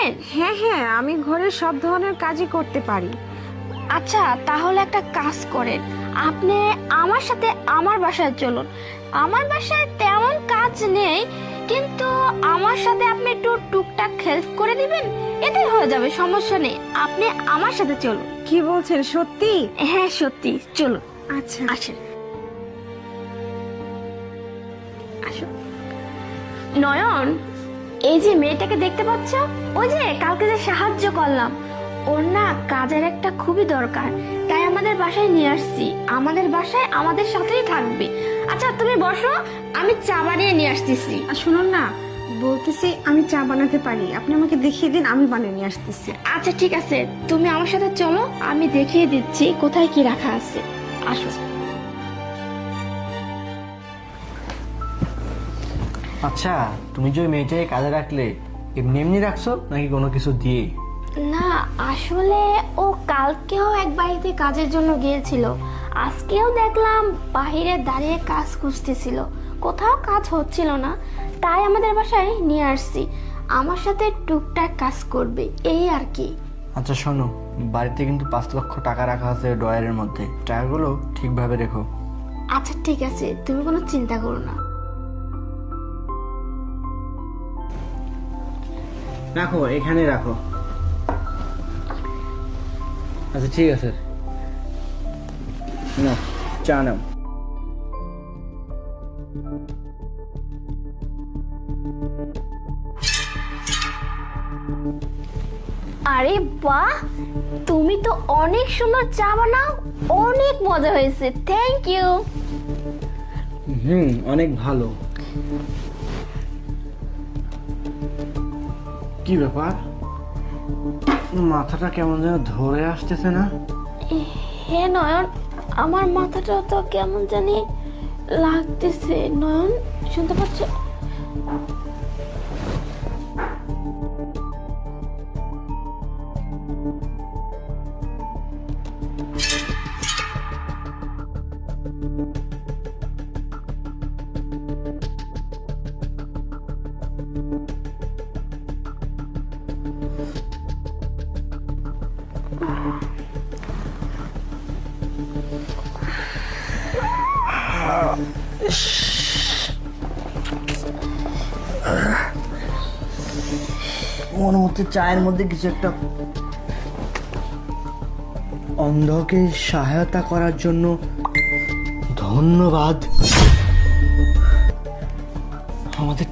পারেন? হ্যাঁ হ্যাঁ, আমি ঘরের সব ধরনের কাজই করতে পারি। আচ্ছা, তাহলে একটা কাজ করেন, আপনি আমার সাথে আমার বাসায় চলুন। আমার বাসায় তেমন কাজ নেই, কিন্তু আমার সাথে আপনি একটু টুকটাক হেল্প করে দিবেন, এটাই হয়ে যাবে, সমস্যা নেই। আপনি আমার সাথে চলুন। কি বলছেন, সত্যি? হ্যাঁ সত্যি, চলুন। আচ্ছা আসেন, আসুন। নয়ন, এই যে মেয়েটাকে দেখতে পাচ্ছ, ওই যে কালকে যে সাহায্য করলাম, ওর না কাজের একটা খুবই দরকার, তাই আমাদের বাসায় নিয়ে আসছি। আমাদের বাসায় আমাদের সাথেই থাকবে। আচ্ছা তুমি বসো, আমি চা বানিয়ে নিয়ে আসতেছি। আর শুনুন না, বলতেছি আমি চা বানাতে পারি, আপনি আমাকে দেখিয়ে দিন, আমি বানিয়ে নিয়ে আসতেছি। আচ্ছা ঠিক আছে, তুমি আমার সাথে চলো, আমি দেখিয়ে দিচ্ছি কোথায় কি রাখা আছে। আসো। আচ্ছা, তুমি যে ওই মেয়েটাকে কাজে রাখলে, এমনি এমনি রাখছো নাকি কোনো কিছু দিয়ে? না, আসলে ও কালকেও এক বাড়িতে কাজের জন্য গিয়েছিল, আজকেও দেখলাম বাহিরে দাঁড়িয়ে কাজ খুঁজতেছিল, কোথাও কাজ হচ্ছিল না, তাই আমাদের বাসায় নিয়ে আসছি। আমার সাথে টুকটাক কাজ করবে, এই আর কি। আচ্ছা শোনো, বাড়িতে কিন্তু 5 লক্ষ টাকা রাখা আছে ড্রয়ারের মধ্যে, টাকাগুলো ঠিকভাবে রেখো। আচ্ছা ঠিক আছে, তুমি কোনো চিন্তা করো না। রাখো, এখানে রাখো। আচ্ছা ঠিক আছে, নাও চা নাও। আরে বাহ, তুমি তো অনেক সুন্দর চা বানাও, অনেক মজা হয়েছে, থ্যাংক ইউ। অনেক ভালো। কি ব্যাপার, মাথাটা কেমন যেন ধরে আসতেছে না? হে নয়ন, আমার মাথাটা তো কেমন জানি লাগতেছে। নয়ন, শুনতে পাচ্ছ? মনে হচ্ছে চায়ের মধ্যে কিছু একটা। অন্ধকে সহায়তা করার জন্য ধন্যবাদ। আমাদের